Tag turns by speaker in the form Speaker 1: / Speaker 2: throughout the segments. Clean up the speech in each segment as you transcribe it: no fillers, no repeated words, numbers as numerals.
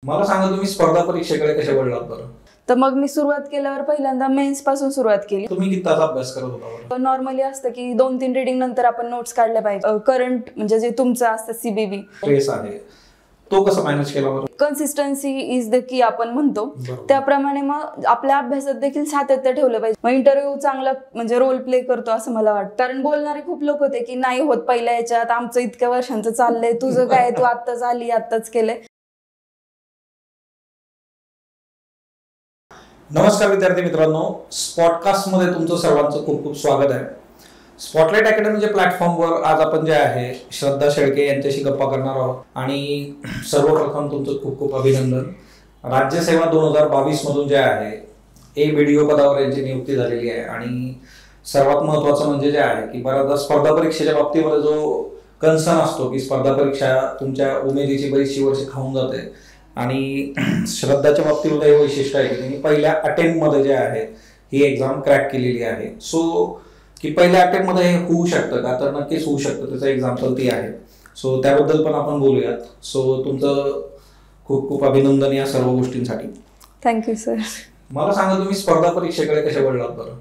Speaker 1: मला सांगा तुम्ही स्पर्धा परीक्षेकडे कशा वळलात बरं?
Speaker 2: तर मग मी सुरुवात केल्यावर पहिल्यांदा मेन्स पासून सुरुवात केली.
Speaker 1: तुम्ही किती तास अभ्यास करत होता?
Speaker 2: नॉर्मली असतं की 2-3 रीडिंग नंतर आपण नोट्स काढल्या पाहिजे. करंट म्हणजे जे तुमचं असतं सीबीबी
Speaker 1: स्ट्रेस आहे तो कसं मॅनेज केला बरं?
Speaker 2: कन्सिस्टन्सी इज द की आपण म्हणतो त्याप्रमाणे मग आपल्या अभ्यासात देखील सातत्य ठेवलं पाहिजे. मग इंटरव्ह्यू चांगला म्हणजे रोल प्ले करतो असं मला वाटतं. कारण बोलणारे खूप लोक होते की नाही होत पहिल्या याच्यात, आमचं इतक्या वर्षांचं चाललंय, तुझं काय, तू आत्ताच आली आत्ताच केलंय.
Speaker 1: नमस्कार विद्यार्थी मित्रांनो, स्पॉटकास्ट मध्ये तुमचं सर्वांचं खूप खूप स्वागत आहे. स्पॉटलाइट अकॅडमीच्या प्लॅटफॉर्मवर आज आपण जे आहे श्रद्धा शेळके यांच्याशी गप्पा करणार आहोत. आणि सर्वप्रथम तुमचं खूप खूप अभिनंदन. राज्यसेवा 2022 मधून जे आहे BDO पदावर यांची नियुक्ती झालेली आहे. आणि सर्वात महत्वाचं म्हणजे जे आहे की बऱ्याचदा स्पर्धा परीक्षेच्या बाबतीमध्ये जो कन्सर्न असतो की स्पर्धा परीक्षा तुमच्या उमेदीची बरीचशी वर्ष खाऊन जाते. आणि श्रद्धाच्या बाबतीमध्ये हे वैशिष्ट्य आहे की त्यांनी पहिल्या अटेम्प्ट मध्ये जे आहे ही एक्झाम क्रॅक केलेली आहे. सो की पहिल्या अटेम्प्ट मध्ये हे होऊ शकतं का, तर नक्कीच होऊ शकतं. त्याचं एक्झाम्पल ती आहे. सो त्याबद्दल पण आपण बोलूयात. सो तुमचं खूप खूप अभिनंदन या सर्व गोष्टींसाठी.
Speaker 2: Thank you sir.
Speaker 1: मला सांगा तुम्ही स्पर्धा परीक्षेकडे कशा वळलात बरं?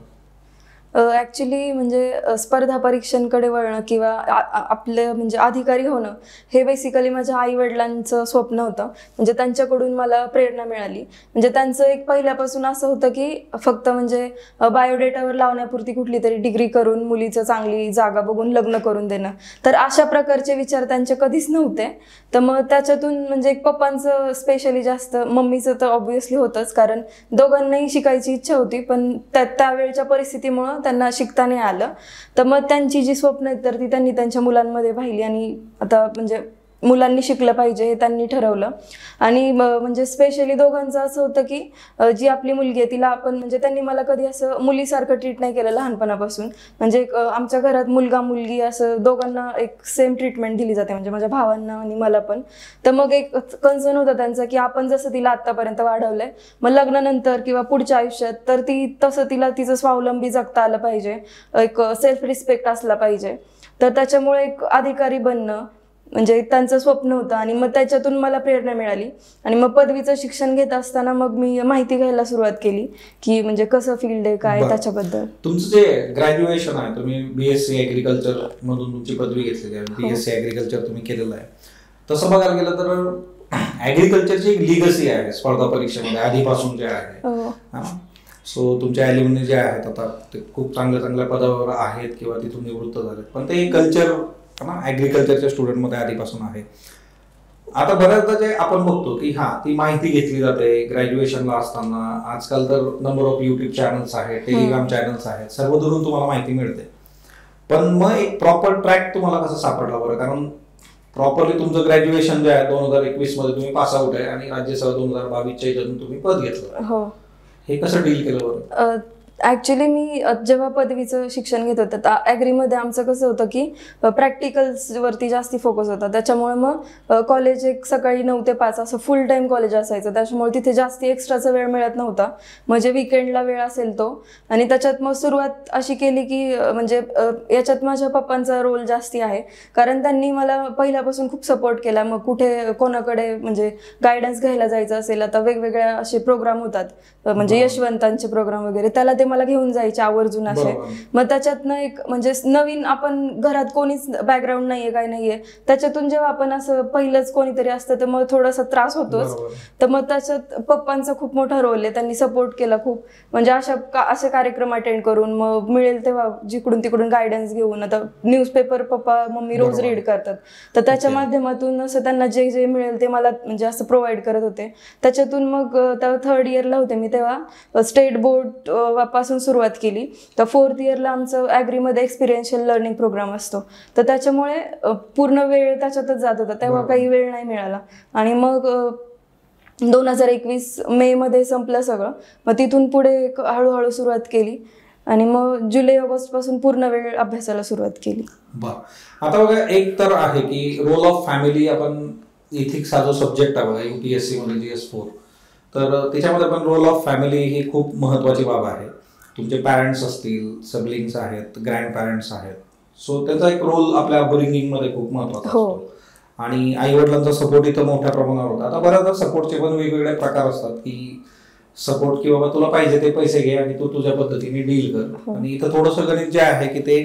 Speaker 2: ॲक्च्युली म्हणजे स्पर्धा परीक्षांकडे वळणं किंवा आपलं म्हणजे अधिकारी होणं हे बेसिकली माझ्या आई वडिलांचं स्वप्न होतं. म्हणजे त्यांच्याकडून मला प्रेरणा मिळाली. म्हणजे त्यांचं एक पहिल्यापासून असं होतं की फक्त म्हणजे बायोडेटावर लावण्यापुरती कुठली तरी डिग्री करून मुलीचं चांगली जागा बघून लग्न करून देणं, तर अशा प्रकारचे विचार त्यांचे कधीच नव्हते. तर मग त्याच्यातून म्हणजे एक पप्पांचं स्पेशली जास्त, मम्मीचं तर ऑब्व्हियसली होतंच कारण दोघांनाही शिकायची इच्छा होती, पण त्यावेळच्या परिस्थितीमुळं त्यांना शिकता नाही आलं. तर मग त्यांची जी स्वप्न आहेत तर ती त्यांनी त्यांच्या मुलांमध्ये पाहिली आणि आता म्हणजे मुलांनी शिकलं पाहिजे हे त्यांनी ठरवलं. आणि म्हणजे स्पेशली दोघांचं असं होतं की जी आपली मुलगी आहे तिला आपण म्हणजे त्यांनी मला कधी असं मुलीसारखं ट्रीट नाही केलं लहानपणापासून. म्हणजे आमच्या घरात मुलगा मुलगी असं दोघांना एक सेम ट्रीटमेंट दिली जाते, म्हणजे माझ्या भावांना आणि मला पण. तर मग एक कन्सर्न होता त्यांचा की आपण जसं तिला आत्तापर्यंत वाढवलंय मग लग्नानंतर किंवा पुढच्या आयुष्यात तर ती तसं तिला तिचं स्वावलंबी जगता आलं पाहिजे, एक सेल्फ रिस्पेक्ट असला पाहिजे. तर त्याच्यामुळे एक अधिकारी बनणं म्हणजे त्यांचं स्वप्न होतं. आणि मग त्याच्यातून मला प्रेरणा मिळाली. आणि मग पदवीचं शिक्षण घेत असताना मग मी माहिती घ्यायला सुरुवात केली की म्हणजे कसं फील्ड आहे काय त्याच्याबद्दल.
Speaker 1: तुमचं जे ग्रॅज्युएशन आहे, तुम्ही BSc ॲग्रिकल्चर मधून तुमची पदवी घेतलेली आहे, BSc ॲग्रिकल्चर तुम्ही केलेलं आहे. तसं बघायला गेलं तर ॲग्रिकल्चरची एक लिगसी आहे स्पर्धा परीक्षेमध्ये आधीपासून जे आहे. सो तुमच्या ॲल्युमिनी जे आहेत आता ते खूप चांगल्या चांगल्या पदावर आहेत किंवा तिथून निवृत्त झाले, पण ते कल्चर ॲग्रिकल्चरच्या स्टुडंटमध्ये आधीपासून आहे. आता बऱ्याचदा जे आपण बघतो की ती माहिती घेतली जाते ग्रॅज्युएशनला असताना. आजकाल तर नंबर ऑफ YouTube चॅनल्स आहेत, टेलिग्राम चॅनल्स आहेत, सर्व धरून तुम्हाला माहिती मिळते. पण मग एक प्रॉपर ट्रॅक तुम्हाला कसं सापडला बरं? कारण प्रॉपरली तुमचं ग्रॅज्युएशन जे आहे 2021 मध्ये तुम्ही पास आउट आहे आणि राज्यसेवा 2022च्या याच्यातून तुम्ही पद घेतलं. हे कसं डील केलं बरं?
Speaker 2: ॲक्च्युली मी जेव्हा पदवीचं शिक्षण घेत होतं तर ॲग्रीमध्ये आमचं कसं होतं की प्रॅक्टिकल्सवरती जास्ती फोकस होता. त्याच्यामुळे मग कॉलेज एक सकाळी 9 ते 5 असं फुल टाईम कॉलेज असायचं. त्याच्यामुळे तिथे जास्ती एक्स्ट्राचा वेळ मिळत नव्हता. म्हणजे विकेंडला वेळ असेल तो. आणि त्याच्यात मग सुरुवात अशी केली की म्हणजे याच्यात माझ्या पप्पांचा रोल जास्ती आहे कारण त्यांनी मला पहिल्यापासून खूप सपोर्ट केला. मग कुठे कोणाकडे म्हणजे गायडन्स घ्यायला जायचं असेल, आता वेगवेगळ्या असे प्रोग्राम होतात म्हणजे यशवंतांचे प्रोग्राम वगैरे, त्याला ते मला घेऊन जायचे आवर्जून असे. मग त्याच्यातनं एक म्हणजे नवीन, आपण घरात कोणीच बॅकग्राऊंड नाहीये काय नाहीये, त्याच्यातून जेव्हा आपण असं पहिलंच कोणीतरी असतं तर मग थोडासा त्रास होतोच. तर मग त्याच्यात पप्पांचा खूप मोठा रोल आहे. त्यांनी सपोर्ट केला खूप. म्हणजे असे कार्यक्रम अटेंड करून मग मिळेल तेव्हा जिकडून तिकडून गायडन्स घेऊन. आता न्यूजपेपर पप्पा मम्मी रोज रीड करतात, तर त्याच्या माध्यमातून असं त्यांना जे जे मिळेल ते मला म्हणजे असं प्रोव्हाइड करत होते. त्याच्यातून मग तेव्हा 3rd इयरला होते मी, तेव्हा स्टेट बोर्ड पासून सुरुवात केली. तर 4th इयरला आमचं ॲग्रीमध्ये एक्सपिरियन्शियल लर्निंग प्रोग्राम असतो, तर त्याच्यामुळे पूर्ण वेळ त्याच्यातच जात होता. तेव्हा काही वेळ नाही मिळाला. आणि मग 2021 मे मध्ये संपलं सगळं. मग तिथून पुढे हळूहळू सुरुवात केली आणि मग जुलै ऑगस्ट पासून पूर्ण वेळ अभ्यासाला सुरुवात केली.
Speaker 1: आता बघा, एक तर आहे की रोल ऑफ फॅमिली, आपण इथिक्स हा जो सब्जेक्ट आहे बघा UPSC मध्ये GS4, तर त्याच्यामध्ये पण रोल ऑफ फॅमिली ही खूप महत्वाची बाब आहे. तुमचे पॅरेंट्स असतील, सिबलिंग्स आहेत, ग्रँड पॅरेंट्स आहेत, सो त्याचा एक रोल आपल्या अपब्रिंगिंग मध्ये खूप महत्वाचा असतो. आणि आई वडिलांचा सपोर्ट इथं मोठ्या प्रमाणावर होता. आता बऱ्याचदा सपोर्टचे पण वेगवेगळे प्रकार असतात की सपोर्ट की बाबा तुला पाहिजे ते पैसे घे आणि तू तुझ्या पद्धतीने डील कर. आणि इथं थोडंसं गणित जे आहे की ते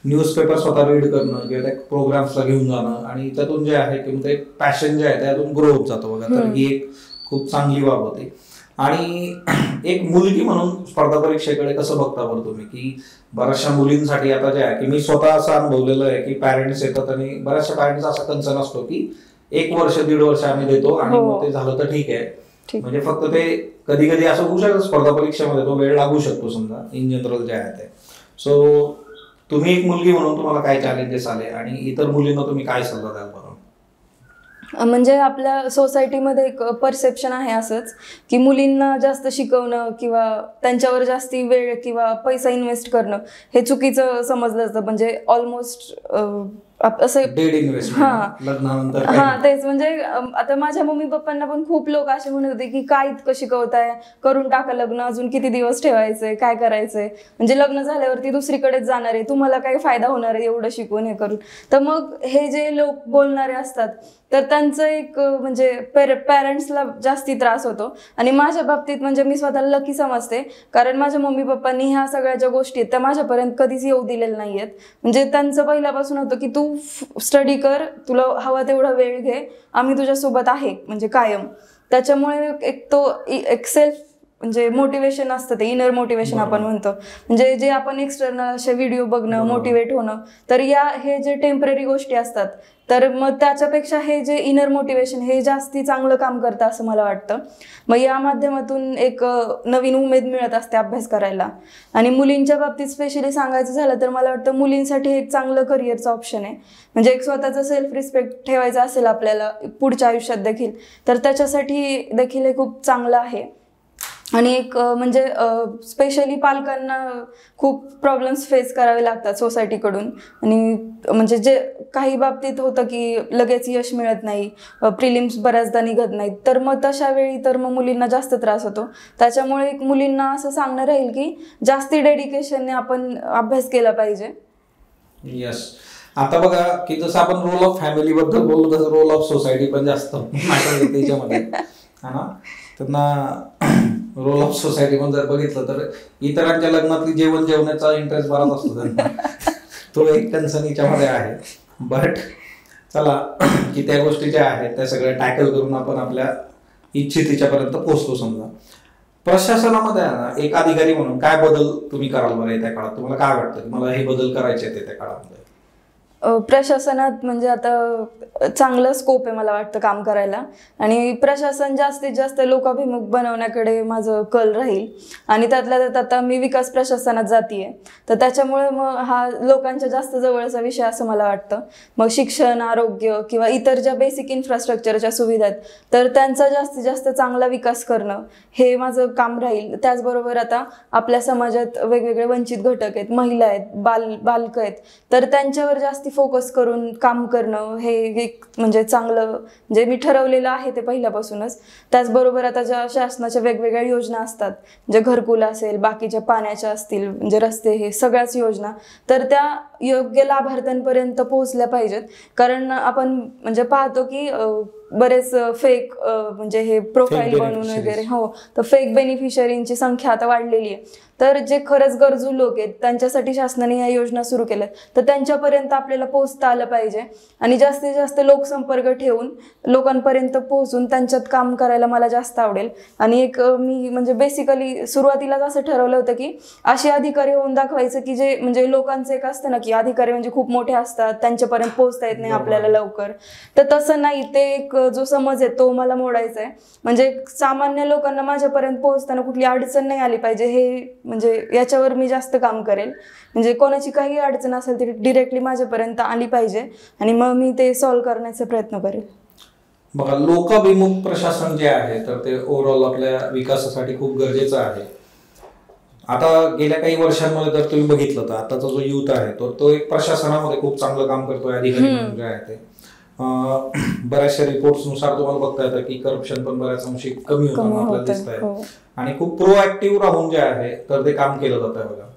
Speaker 1: न्यूजपेपर स्वतः रीड करणं किंवा त्या प्रोग्राम्सला घेऊन जाणं आणि त्यातून जे आहे की ते पॅशन जे आहे त्यातून ग्रो होत जातं बघा. तर ही एक खूप चांगली बाब होती. आणि एक मुलगी म्हणून स्पर्धा परीक्षेकडे कसं बघता बरं तुम्ही की बऱ्याचशा मुलींसाठी आता जे आहे की मी स्वतः असं अनुभवलेलं आहे की पॅरेंट्स येतात आणि बऱ्याचशा पॅरेंट्सचा असा कन्सर्न असतो की 1 वर्ष 1.5 वर्ष आम्ही देतो आणि मग ते झालं तर ठीक आहे. म्हणजे फक्त ते कधी कधी असं होऊ शकतं स्पर्धा परीक्षेमध्ये तो वेळ लागू शकतो समजा इन जनरल जे आहे ते. सो तुम्ही एक मुलगी म्हणून तुम्हाला काय चॅलेंजेस आले आणि इतर मुलींना तुम्ही काय सल्ला द्याल बरं?
Speaker 2: म्हणजे आपल्या सोसायटीमध्ये एक परसेप्शन आहे असंच की मुलींना जास्त शिकवणं किंवा त्यांच्यावर जास्ती वेळ किंवा पैसा इन्व्हेस्ट करणं हे चुकीचं समजलं जातं. म्हणजे ऑलमोस्ट असं
Speaker 1: डेड इन्व्हेस्टमेंट लग्नानंतर.
Speaker 2: हा तेच. म्हणजे आता माझ्या मम्मी पप्पांना पण खूप लोक असे म्हणत होते की काय इतकं शिकवताय, करून टाका लग्न, अजून किती दिवस ठेवायचंय, काय करायचंय, म्हणजे लग्न झाल्यावरती दुसरीकडेच जाणार आहे, तुम्हाला काय फायदा होणार आहे एवढं शिकून हे करून. तर मग हे जे लोक बोलणारे असतात तर त्यांचं एक म्हणजे पॅरेंट्सला जास्ती त्रास होतो. आणि माझ्या बाबतीत म्हणजे मी स्वतःला लकी समजते कारण माझ्या मम्मी पप्पांनी ह्या सगळ्या ज्या गोष्टी आहेत त्या माझ्यापर्यंत कधीच येऊ दिलेल्या नाही आहेत. म्हणजे त्यांचं पहिल्यापासून होतं की तू स्टडी कर, तुला हवा तेवढा वेळ घे, आम्ही तुझ्यासोबत आहे म्हणजे कायम. त्याच्यामुळे एक तो एक सेल्फ म्हणजे मोटिवेशन असतं, ते इनर मोटिवेशन आपण म्हणतो. म्हणजे जे आपण एक्सटर्नल असे व्हिडिओ बघणं, मोटिवेट होणं, तर हे जे टेम्पररी गोष्टी असतात तर मग त्याच्यापेक्षा हे जे इनर मोटिवेशन हे जास्ती चांगलं काम करतं असं मला वाटतं. मग या माध्यमातून एक नवीन उमेद मिळत असते अभ्यास करायला. आणि मुलींच्या बाबतीत स्पेशली सांगायचं झालं तर मला वाटतं मुलींसाठी एक चांगलं करिअरचं ऑप्शन आहे. म्हणजे एक स्वतःचा सेल्फ रिस्पेक्ट ठेवायचा असेल आपल्याला पुढच्या आयुष्यात देखील तर त्याच्यासाठी देखील हे खूप चांगलं आहे. आणि एक म्हणजे स्पेशली पालकांना खूप प्रॉब्लेम्स फेस करावे लागतात सोसायटीकडून. आणि म्हणजे जे काही बाबतीत होतं की लगेच यश मिळत नाही, प्रिलिम्स बऱ्याचदा निघत नाहीत, तर मग तशा वेळी तर मग मुलींना जास्त त्रास होतो. त्याच्यामुळे एक मुलींना असं सांगणं राहील की जास्ती डेडिकेशनने आपण अभ्यास केला पाहिजे.
Speaker 1: यस. आता बघा की जसं आपण रोल ऑफ फॅमिली बद्दल बोललो तसं रोल ऑफ सोसायटी पण जास्त त्याच्यामध्ये हा ना. त्यांना रोल ऑफ सोसायटी पण जर बघितलं तर इतरांच्या लग्नातली जेवण्याचा इंटरेस्ट बराच असतो त्यांना. तो एक कन्सर्न मध्ये आहे. बट चला की त्या गोष्टी ज्या आहेत त्या सगळ्या टॅकल करून आपण आपल्या इच्छितीच्यापर्यंत पोहोचतो. समजा प्रशासनामध्ये आहे ना एक अधिकारी म्हणून काय बदल तुम्ही कराल बरं त्या काळात? तुम्हाला काय वाटतं की मला हे बदल करायचे आहेत त्या काळामध्ये?
Speaker 2: प्रशासनात म्हणजे आता चांगलं स्कोप आहे मला वाटतं काम करायला. आणि प्रशासन जास्तीत जास्त लोकाभिमुख बनवण्याकडे माझं कल राहील. आणि त्यातल्या त्यात आता मी विकास प्रशासनात जातीये तर त्याच्यामुळे मग हा लोकांच्या जास्त जवळचा विषय असं मला वाटतं. मग शिक्षण, आरोग्य किंवा इतर ज्या बेसिक इन्फ्रास्ट्रक्चरच्या सुविधा आहेत तर त्यांचा जास्तीत जास्त चांगला विकास करणं हे माझं काम राहील. त्याचबरोबर आता आपल्या समाजात वेगवेगळे वंचित घटक आहेत, महिला आहेत, बालकं आहेत, तर त्यांच्यावर जास्ती फोकस करून काम करणं हे एक म्हणजे चांगलं म्हणजे मी ठरवलेलं आहे ते पहिल्यापासूनच. त्याचबरोबर आता ज्या शासनाच्या वेगवेगळ्या योजना असतात, जे घरकुल असेल, बाकीच्या पाण्याच्या असतील, म्हणजे रस्ते, हे सगळ्याच योजना तर त्या योग्य लाभार्थ्यांपर्यंत पोहोचल्या पाहिजेत. कारण आपण म्हणजे पाहतो की बरेच फेक म्हणजे हे प्रोफाईल बनवून वगैरे हो तर फेक बेनिफिशरींची संख्या आता वाढलेली आहे. तर जे खरंच गरजू लोक आहेत त्यांच्यासाठी शासनाने या योजना सुरू केल्या तर त्यांच्यापर्यंत आपल्याला पोहोचता आलं पाहिजे. आणि जास्तीत जास्त लोकसंपर्क ठेवून लोकांपर्यंत पोहोचून त्यांच्यात काम करायला मला जास्त आवडेल. आणि एक मी म्हणजे बेसिकली सुरुवातीलाच असं ठरवलं होतं की असे अधिकारी होऊन दाखवायचं की जे म्हणजे लोकांचं एक असतं ना की अधिकारी म्हणजे खूप मोठे असतात, त्यांच्यापर्यंत पोहोचता येत नाही आपल्याला लवकर. तर तसं नाही, ते एक जो समज आहे तो मला मोडायचा आहे. म्हणजे सामान्य लोकांना माझ्यापर्यंत पोहोचताना कुठली अडचण नाही आली पाहिजे, हे म्हणजे याच्यावर मी जास्त काम करेल. म्हणजे कोणाची काही अडचण असेल तरी डिरेक्टली माझ्यापर्यंत आली पाहिजे आणि मग मी ते सॉल्व्ह करण्याचा प्रयत्न करेल.
Speaker 1: बघा, लोकाभिमुख प्रशासन जे आहे तर ते ओव्हरऑल आपल्या विकासासाठी खूप गरजेचं आहे. आता गेल्या काही वर्षांमध्ये जर तुम्ही बघितलं तर आताचा जो युथ आहे तो एक प्रशासनामध्ये खूप चांगलं काम करतोय. अधिकारी म्हणून जे आहे ते बऱ्याचशा रिपोर्ट्सनुसार तुम्हाला बघता येतं की करप्शन पण बऱ्याच अंशी कमी होताना आपल्याला दिसत आहे. आणि खूप प्रोएक्टिव्ह राहून जे आहे तर ते काम केलं जात आहे बघा.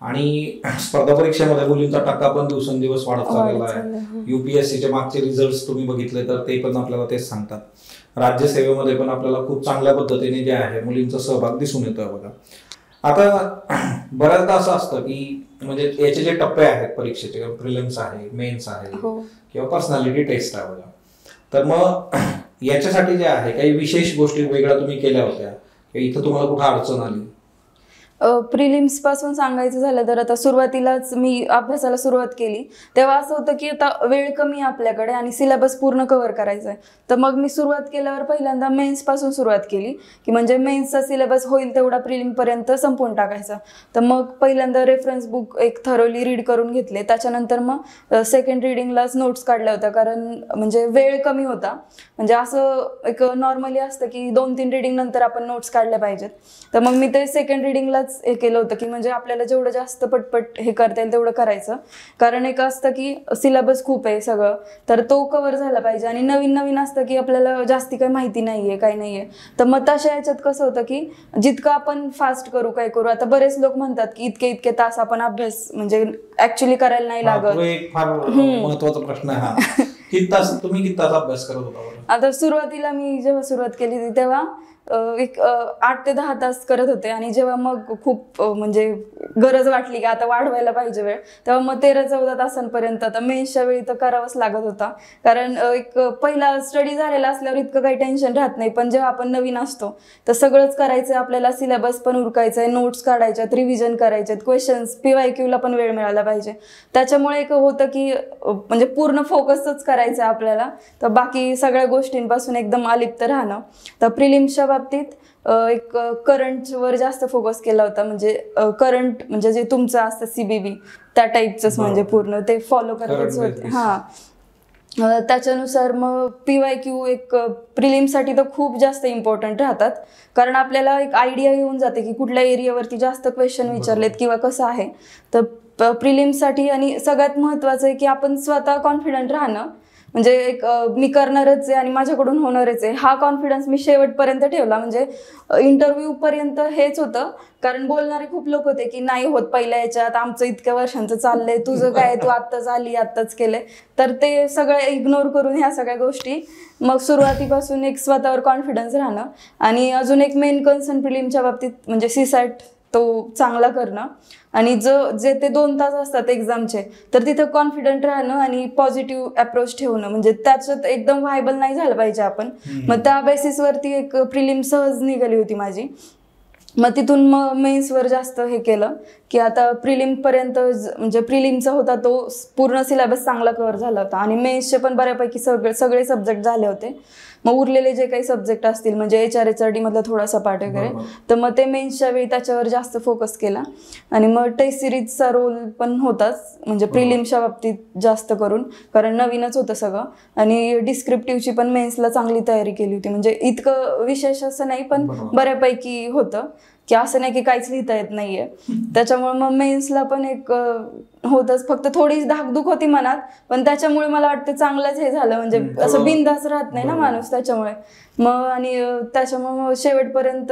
Speaker 1: आणि स्पर्धा परीक्षेमध्ये मुलींचा टक्का पण दिवसेंदिवस वाढत चाललेला आहे. युपीएससीचे मागचे रिझल्ट तुम्ही बघितले तर ते पण आपल्याला तेच सांगतात. राज्यसेवेमध्ये पण आपल्याला खूप चांगल्या पद्धतीने जे आहे मुलींचा सहभाग दिसून येतोय बघा. आता बऱ्याचदा असं असतं की म्हणजे याचे जे टप्पे आहेत परीक्षेचे, प्रिलिम्स आहे, मेन्स आहे किंवा पर्सनॅलिटी टेस्ट आहे बघा, तर मग याच्यासाठी जे आहे काही विशेष गोष्टी वेगळ्या तुम्ही केल्या होत्या, इथं तुम्हाला कुठं अडचण आली?
Speaker 2: प्रिलिम्स पासून सांगायचं झालं तर आता सुरुवातीलाच मी अभ्यासाला सुरुवात केली तेव्हा असं होतं की आता वेळ कमी आहे आपल्याकडे आणि सिलेबस पूर्ण कव्हर करायचा आहे. तर मग मी सुरुवात केल्यावर पहिल्यांदा मेन्स पासून सुरुवात केली की म्हणजे मेन्सचा सिलेबस होईल तेवढा प्रिलिम पर्यंत संपवून टाकायचा. तर मग पहिल्यांदा रेफरन्स बुक एक थरोली रीड करून घेतले. त्याच्यानंतर मग सेकंड रिडिंगलाच नोट्स काढल्या होत्या कारण म्हणजे वेळ कमी होता. म्हणजे असं एक नॉर्मली असतं की 2-3 रिडिंग नंतर आपण नोट्स काढल्या पाहिजेत. तर मग मी ते सेकंड रिडिंगलाच हे केलं होतं की म्हणजे आपल्याला जेवढं जास्त पटपट हे करता येईल तेवढं करायचं. कारण एक असतं की सिलेबस खूप आहे सगळं, तर तो कव्हर झाला पाहिजे आणि नवीन नवीन असतं की आपल्याला जास्ती काही माहिती नाहीये, काही नाहीये. तर मग तशा याच्यात कसं होतं की जितकं आपण फास्ट करू काय करू, आता बरेच लोक म्हणतात की इतके तास आपण अभ्यास म्हणजे ऍक्च्युअली करायला नाही लागत.
Speaker 1: एक फार महत्वाचा प्रश्न आहे हा. तुम्ही किती तास अभ्यास करत होता?
Speaker 2: आता सुरुवातीला मी जेव्हा सुरुवात केली तेव्हा एक 8 ते 10 तास करत होते आणि जेव्हा मग खूप म्हणजे गरज वाटली की आता वाढवायला पाहिजे वेळ, तेव्हा मग 13-14 तासांपर्यंत आता मेन्सच्या वेळी तर करावंच लागत होता. कारण एक पहिला स्टडी झालेला असल्यावर इतकं काही टेन्शन राहत नाही, पण जेव्हा आपण नवीन असतो तर सगळंच करायचं आहे आपल्याला, सिलेबस पण उरकायचं आहे, नोट्स काढायच्यात, रिव्हिजन करायच्यात, क्वेश्चन्स PYQला पण वेळ मिळाला पाहिजे. त्याच्यामुळे एक होतं की म्हणजे पूर्ण फोकसच करायचं आहे आपल्याला, तर बाकी सगळ्या गोष्टींपासून एकदम अलिप्त राहणं. तर प्रिलिम्सच्या बाबतीत एक करंटवर जास्त फोकस केला होता. म्हणजे करंट म्हणजे जे तुमचं असतं CBB त्या टाईपचंच म्हणजे पूर्ण ते फॉलो करायचं होते. हां, त्याच्यानुसार मग PYQ एक प्रिलिम्ससाठी तर खूप जास्त इम्पॉर्टंट राहतात. कारण आपल्याला एक आयडिया येऊन जाते की कुठल्या एरियावरती जास्त क्वेश्चन विचारलेत किंवा कसं आहे. तर प्रिलिम्ससाठी आणि सगळ्यात महत्त्वाचं आहे की आपण स्वतः कॉन्फिडंट राहणं. म्हणजे एक मी करणारच आहे आणि माझ्याकडून होणारच आहे हा कॉन्फिडन्स मी शेवटपर्यंत ठेवला. म्हणजे इंटरव्ह्यूपर्यंत हेच होतं, कारण बोलणारे खूप लोक होते की नाही होत पहिल्या याच्यात, आमचं इतक्या वर्षांचं चाललंय, तुझं काय, तू आत्ताच आली, आत्ताच केलंय. तर ते सगळं इग्नोर करून ह्या सगळ्या गोष्टी मग सुरुवातीपासून एक स्वतःवर कॉन्फिडन्स राहणं. आणि अजून एक मेन कन्सर्न प्रिलिमच्या बाबतीत म्हणजे CSAT तो चांगला करणं. आणि जे ते 2 तास असतात एक्झामचे तर तिथं कॉन्फिडंट राहणं आणि पॉझिटिव्ह अप्रोच ठेवणं. म्हणजे त्याच्यात एकदम व्हायबल नाही झालं पाहिजे आपण. मग त्या बेसिसवरती एक प्रिलिम सहज निघाली होती माझी. मग तिथून मग मेन्सवर जास्त हे केलं की आता प्रिलिमपर्यंत म्हणजे प्रिलिमचा होता तो पूर्ण सिलेबस चांगला कव्हर झाला होता आणि मेन्सचे पण बऱ्यापैकी सगळे सब्जेक्ट झाले होते. मग उरलेले जे काही सब्जेक्ट असतील म्हणजे HRHRD मधला थोडासा पार्ट वगैरे, तर मग ते मेन्सच्या वेळी त्याच्यावर जास्त फोकस केला. आणि मग टेस्ट सिरीजचा रोल पण होताच म्हणजे प्रिलिम्सच्या बाबतीत जास्त करून, कारण नवीनच होतं सगळं. आणि डिस्क्रिप्टिव्हची पण मेन्सला चांगली तयारी केली होती. म्हणजे इतकं विशेष असं नाही पण बऱ्यापैकी होतं की असं नाही की काहीच लिहिता येत नाहीये. त्याच्यामुळे मग मेन्सला पण एक होतच, फक्त थोडी धाकधूक होती मनात, पण त्याच्यामुळे मला वाटतं चांगलंच हे झालं. म्हणजे असं बिनधास्त राहत नाही ना माणूस त्याच्यामुळे. मग आणि त्याच्यामुळे मग शेवटपर्यंत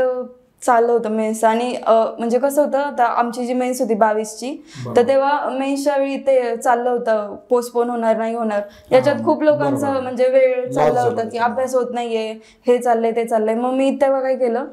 Speaker 2: चाललं होतं मेन्स. आणि म्हणजे कसं होतं, आता आमची जी मेन्स होती 22ची, तर तेव्हा मेन्सच्या वेळी ते चाललं होतं पोस्टपोन होणार नाही होणार, याच्यात खूप लोकांचा म्हणजे वेळ चालला होता की अभ्यास होत नाहीये, हे चाललंय ते चाललंय. मग मी तेव्हा काय केलं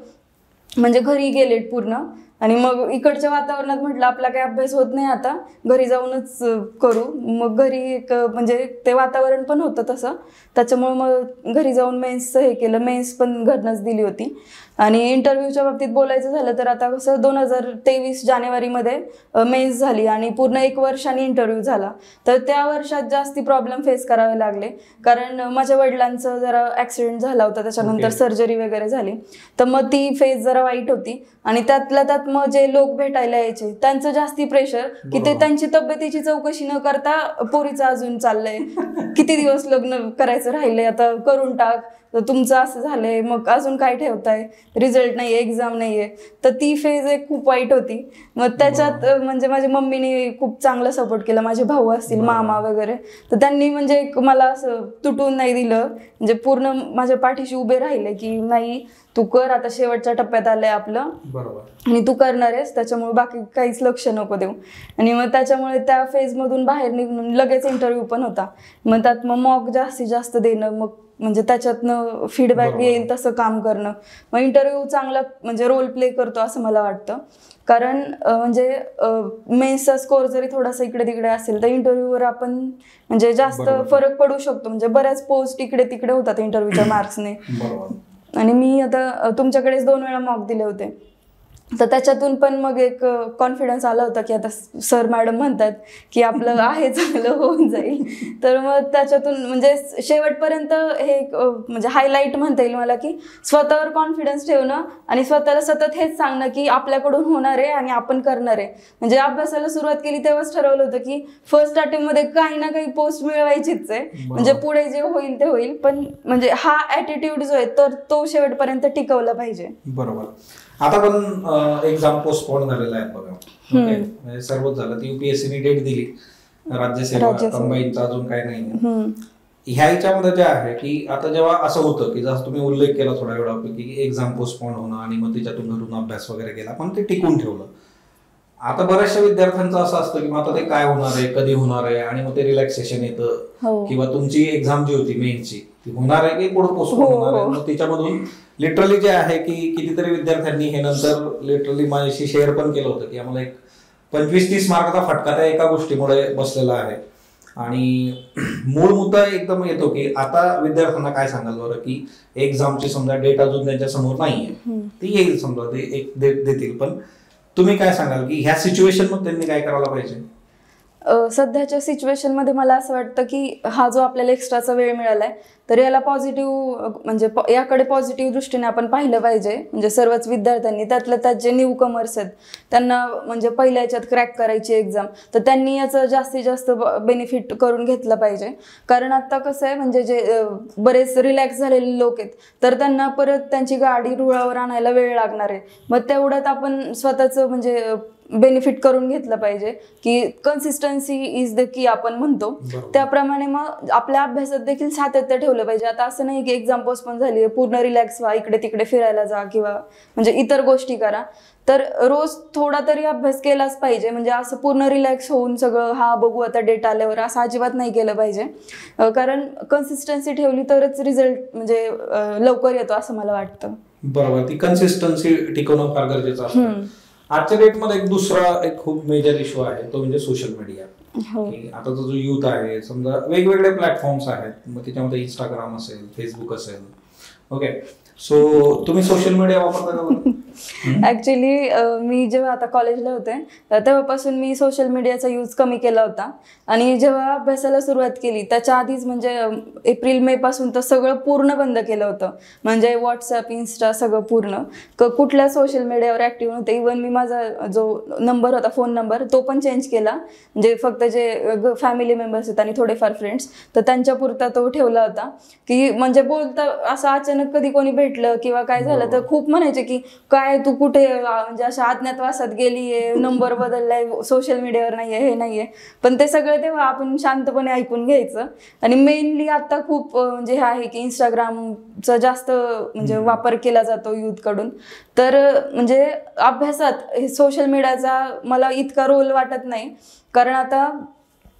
Speaker 2: म्हणजे घरी गेले पूर्ण आणि मग इकडच्या वातावरणात म्हटलं आपला काही अभ्यास होत नाही आता, घरी जाऊनच करू. मग घरी एक म्हणजे ते वातावरण पण होतं तसं, त्याच्यामुळे मग घरी जाऊन मेन्सचं हे केलं. मेन्स पण घरनंच दिली होती. आणि इंटरव्ह्यूच्या बाबतीत बोलायचं झालं तर आता कसं 2023 जानेवारीमध्ये मेन्स झाली आणि पूर्ण 1 वर्षाने इंटरव्ह्यू झाला. तर त्या वर्षात जास्ती प्रॉब्लेम फेस करावे लागले, कारण माझ्या वडिलांचं जरा ॲक्सिडेंट झाला होता, त्याच्यानंतर सर्जरी वगैरे झाली. तर मग ती फेज जरा वाईट होती. आणि त्यातल्या त्यात मग जे लोक भेटायला यायचे त्यांचं जास्ती प्रेशर की ते त्यांची तब्येतीची चौकशी न करता पोरीचं अजून चाललंय, किती दिवस लग्न करायचं राहिलंय, आता करून टाक, तर तुमचं असं झालंय, मग अजून काय ठेवताय, रिझल्ट नाहीये, एक्झाम नाहीये. तर ती फेज एक खूप वाईट होती. मग त्याच्यात म्हणजे माझ्या मम्मीने खूप चांगला सपोर्ट केला, माझे भाऊ असतील, मामा वगैरे, तर त्यांनी म्हणजे मला असं तुटून नाही दिलं, म्हणजे पूर्ण माझ्या पाठीशी उभे राहिले की नाही तू कर, आता शेवटच्या टप्प्यात आलंय आपलं,
Speaker 1: बरोबर,
Speaker 2: आणि तू करणार आहेस, त्याच्यामुळे बाकी काहीच लक्ष नको देऊ. आणि मग त्याच्यामुळे त्या फेजमधून बाहेर निघून लगेच इंटरव्ह्यू पण होता. मग त्यात मग मॉक जास्तीत जास्त देणं, मग म्हणजे त्याच्यातनं फीडबॅक येईल तसं काम करणं. मग इंटरव्ह्यू चांगला म्हणजे रोल प्ले करतो असं मला वाटतं. कारण म्हणजे मेन्सचा स्कोर जरी थोडासा इकडे तिकडे असेल तर इंटरव्ह्यूवर आपण म्हणजे जास्त फरक पडू शकतो. म्हणजे बऱ्याच पोस्ट इकडे तिकडे होतात इंटरव्ह्यूच्या मार्क्सने. आणि मी आता तुमच्याकडेच 2 वेळा मॉक दिले होते, तर त्याच्यातून पण मग एक कॉन्फिडन्स आला होता की आता सर मॅडम म्हणतात की आपलं आहे चांगलं, होऊन जाईल. तर मग त्याच्यातून म्हणजे शेवटपर्यंत हे म्हणजे हायलाईट म्हणता येईल मला की स्वतःवर कॉन्फिडन्स ठेवणं आणि स्वतःला सतत हेच सांगणं की आपल्याकडून होणार आहे आणि आपण करणार आहे. म्हणजे अभ्यासाला सुरुवात केली तेव्हाच ठरवलं होतं की फर्स्ट अटेम्प्टमध्ये काही ना काही पोस्ट मिळवायचीच आहे, म्हणजे पुढे जे होईल ते होईल, पण म्हणजे हा ॲटिट्यूड जो आहे तर तो शेवटपर्यंत टिकवला पाहिजे.
Speaker 1: बरोबर. आता पण एक्झाम पोस्टपोन झालेला आहे बघा, म्हणजे सर्वच झालं. UPSCने डेट दिली, राज्यसेवा कंबाईनचं अजून काही नाही. ह्या ह्याच्यामध्ये जे आहे की आता जेव्हा असं होतं की जसं तुम्ही उल्लेख केला थोड्या वेळापूर्वी की एक्झाम पोस्टपोन होणं आणि मग त्याच्यातून घरून अभ्यास वगैरे केला, पण ते टिकून ठेवलं. आता बऱ्याचशा विद्यार्थ्यांचं असं असतं की मग आता ते काय होणार आहे, कधी होणार आहे, आणि मग ते रिलॅक्सेशन येतं किंवा तुमची एक्झाम जी होती मेनची ती होणार आहे की पुढे पोस्टपोन होणार आहे. मग त्याच्यामधून लिटरली जे आहे की कितीतरी विद्यार्थ्यांनी हे नंतर लिटरली माझ्याशी शेअर पण केलं होतं की आम्हाला एक 25-30 मार्काचा फटका त्या एका गोष्टीमुळे बसलेला आहे. आणि मूळ मुद्दा एकदम येतो की आता विद्यार्थ्यांना काय सांगाल बरं की एक्झामची समजा डेट अजून त्यांच्या समोर नाहीये, ती येईल समजा, ते एक डेट देतील, पण तुम्ही काय सांगाल की ह्या सिच्युएशन मध्ये त्यांनी काय करायला पाहिजे?
Speaker 2: सध्याच्या सिच्युएशनमध्ये मला असं वाटतं की हा जो आपल्याला एक्स्ट्राचा वेळ मिळालाय तर याला पॉझिटिव्ह म्हणजे याकडे पॉझिटिव्ह दृष्टीने आपण पाहिलं पाहिजे. म्हणजे सर्वच विद्यार्थ्यांनी, त्यातल्या त्यात जे न्यू कमर्स आहेत त्यांना म्हणजे पहिल्या याच्यात क्रॅक करायची एक्झाम, तर त्यांनी याचं जास्तीत जास्त बेनिफिट करून घेतलं पाहिजे. कारण आता कसं आहे म्हणजे जे बरेच रिलॅक्स झालेले लोक आहेत तर त्यांना परत त्यांची गाडी रुळावर आणायला वेळ लागणार आहे. मग तेवढ्यात आपण स्वतःचं म्हणजे बेनिफिट करून घेतलं पाहिजे की कन्सिस्टन्सी इज द की आपण म्हणतो त्याप्रमाणे मग आपल्या अभ्यासात देखील सातत्य ठेवलं पाहिजे. आता असं नाही की एक्झाम पोस्टपोन झाली आहे पूर्ण रिलॅक्स व्हा, इकडे तिकडे फिरायला जा किंवा म्हणजे इतर गोष्टी करा, तर रोज थोडा तरी अभ्यास केलाच पाहिजे. म्हणजे असं पूर्ण रिलॅक्स होऊन सगळं हा बघू आता डेट आल्यावर असं अजिबात नाही केलं पाहिजे. कारण कन्सिस्टन्सी ठेवली तरच रिझल्ट म्हणजे लवकर येतो असं मला वाटतं.
Speaker 1: बरोबर, ती कन्सिस्टन्सी टिकवणं फार गरजेचं असतं. आजच्या डेटमध्ये एक दुसरा एक खूप मेजर इश्यू आहे तो म्हणजे सोशल मीडिया. आता जो युथ आहे समजा वेगवेगळे प्लॅटफॉर्म्स आहेत, मग त्याच्यामध्ये इंस्टाग्राम असेल, फेसबुक असेल, ओके, सो तुम्ही सोशल मीडिया वापरता का?
Speaker 2: ऍक्च्युली मी जेव्हा आता कॉलेजला होते तेव्हापासून मी सोशल मीडियाचा यूज कमी केला होता. आणि जेव्हा अभ्यासाला सुरुवात केली त्याच्या आधीच म्हणजे एप्रिल-मे पासून तर सगळं पूर्ण बंद केलं होतं. म्हणजे व्हॉट्सअप, इन्स्टा सगळं पूर्ण, कुठल्या सोशल मीडियावर ऍक्टिव्ह नव्हते. इव्हन मी माझा जो नंबर होता, फोन नंबर, तो पण चेंज केला. म्हणजे फक्त जे फॅमिली मेंबर्स आहेत आणि थोडेफार फ्रेंड्स तर त्यांच्यापुरता तो ठेवला होता. की म्हणजे बोलता असं अचानक कधी कोणी भेटलं किंवा काय झालं तर खूप म्हणायचे की काय तू कुठे म्हणजे अशा अज्ञातवासात गेलीये, नंबर बदललाय, सोशल मीडियावर नाहीये, हे नाहीये. पण ते सगळं तेव्हा आपण शांतपणे ऐकून घ्यायचं. आणि मेनली आता खूप म्हणजे हे आहे की इंस्टाग्रामचा जास्त म्हणजे वापर केला जातो युथकडून. तर म्हणजे अभ्यासात सोशल मीडियाचा मला इतका रोल वाटत नाही. कारण आता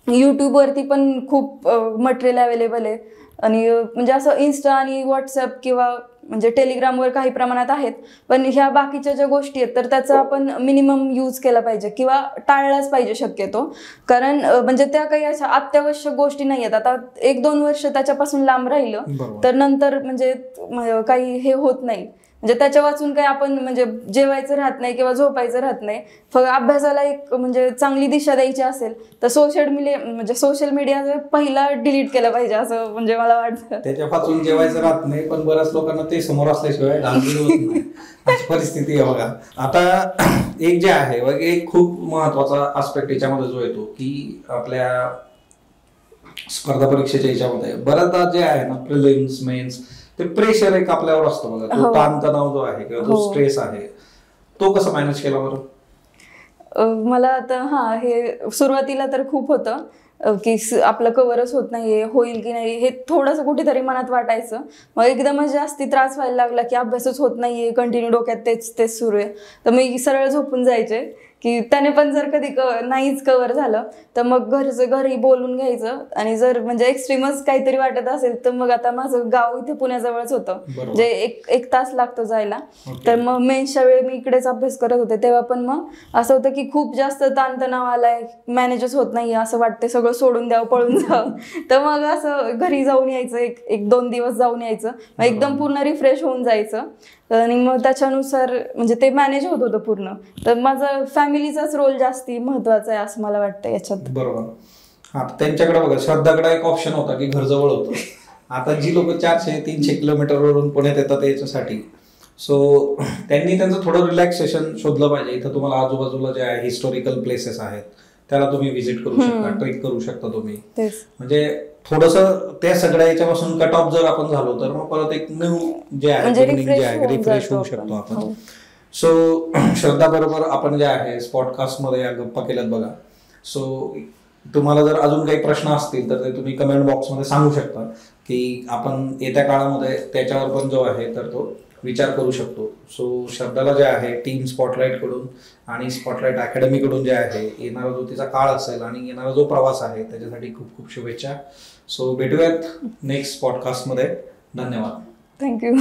Speaker 2: यूट्यूबवरती पण खूप मटेरियल अवेलेबल आहे. आणि म्हणजे असं इन्स्टा आणि व्हॉट्सअप किंवा म्हणजे टेलिग्रामवर काही प्रमाणात आहेत, पण ह्या बाकीच्या ज्या गोष्टी आहेत तर त्याचा आपण मिनिमम यूज केला पाहिजे किंवा टाळलाच पाहिजे शक्यतो. कारण म्हणजे त्या काही अशा अत्यावश्यक गोष्टी नाही आहेत. आता 1-2 वर्ष त्याच्यापासून लांब राहिलं तर नंतर म्हणजे काही हे होत नाही. म्हणजे त्याच्या वाचून काही आपण म्हणजे जेवायचं राहत नाही किंवा झोपायचं राहत नाही. फक्त अभ्यासाला एक म्हणजे चांगली दिशा द्यायची असेल तर सोशल मीडिया पहिला डिलीट केलं पाहिजे असं म्हणजे मला वाटतं.
Speaker 1: त्याच्या वाचून जेवायचं राहत नाही, पण बऱ्याच लोकांना ते समोर असल्याशिवाय अशी परिस्थिती आहे बघा. आता एक जे आहे एक खूप महत्वाचा आस्पेक्ट याच्यामध्ये जो येतो की आपल्या स्पर्धा परीक्षेच्या याच्यामध्ये बऱ्याचदा जे आहे ना प्रिलिम्स, मेन्स ते प्रेशर एक आपल्यावर असतो बघा, तो ताणतणाव जो आहे किंवा जो स्ट्रेस आहे तो कसा मॅनेज केला बरं?
Speaker 2: मला आता हे सुरुवातीला तर खूप होतं की आपलं कव्हरच होत नाहीये, होईल की नाही हे थोडंसं कुठेतरी मनात वाटायचं. मग एकदमच जास्ती त्रास व्हायला लागला की अभ्यासच होत नाहीये, कंटिन्यू डोक्यात तेच सुरू आहे, तर मी सरळ झोपून जायचे की त्याने पण जर कधी नाहीच कव्हर झालं तर मग घरी बोलून घ्यायचं. आणि जर म्हणजे एक्स्ट्रीमच काहीतरी वाटत असेल तर मग आता माझं गाव इथे पुण्याजवळच होतं, म्हणजे एक तास लागतो जायला. तर मग मेन्सच्या वेळी मी इकडेच अभ्यास करत होते, तेव्हा पण मग असं होतं की खूप जास्त ताणतणाव आलाय, मॅनेजच होत नाहीये, असं वाटतं सगळं सोडून द्यावं, पळून जावं. तर मग असं घरी जाऊन यायचं, एक 2 दिवस जाऊन यायचं, मग एकदम पूर्ण रिफ्रेश होऊन जायचं. आणि मग त्याच्यानुसार म्हणजे ते मॅनेज होत होतं पूर्ण. तर माझा फॅमिलीचाच रोल जास्ती महत्वाचा आहे असं मला वाटतं याच्यात.
Speaker 1: बरोबर. हा, त्यांच्याकडे बघा, श्रद्धाकडे एक ऑप्शन होता की घर जवळ होतं. आता जी लोक 400-300 किलोमीटरवरून पुण्यात येतात याच्यासाठी, सो त्यांनी त्यांचं थोडं रिलॅक्सेशन शोधलं पाहिजे. इथं तुम्हाला आजूबाजूला जे आहे हिस्टॉरिकल प्लेसेस आहेत त्याला तुम्ही व्हिजिट करू शकता, ट्रेक करू शकता तुम्ही. म्हणजे थोडंसं त्या सगळ्या याच्यापासून कट ऑफ जर आपण झालो तर मग परत एक न्यू जे आहे रिफ्रेश होऊ शकतो आपण. सो श्रद्धा बरोबर आपण जे आहे पॉडकास्ट मध्ये या गप्पा केल्यात बघा. सो तुम्हाला जर अजून काही प्रश्न असतील तर ते तुम्ही कमेंट बॉक्समध्ये सांगू शकता की आपण येत्या काळामध्ये त्याच्यावर पण जो आहे तर तो विचार करू शकतो. सो श्रद्धाला जे आहे टीम स्पॉटलाईट कडून आणि स्पॉटलाईट अकॅडमी कडून जे आहे येणारा जो तिचा काळ असेल आणि येणारा जो प्रवास आहे त्याच्यासाठी खूप खूप शुभेच्छा. सो भेटूयात नेक्स्ट पॉडकास्ट मध्ये. धन्यवाद.
Speaker 2: थँक्यू.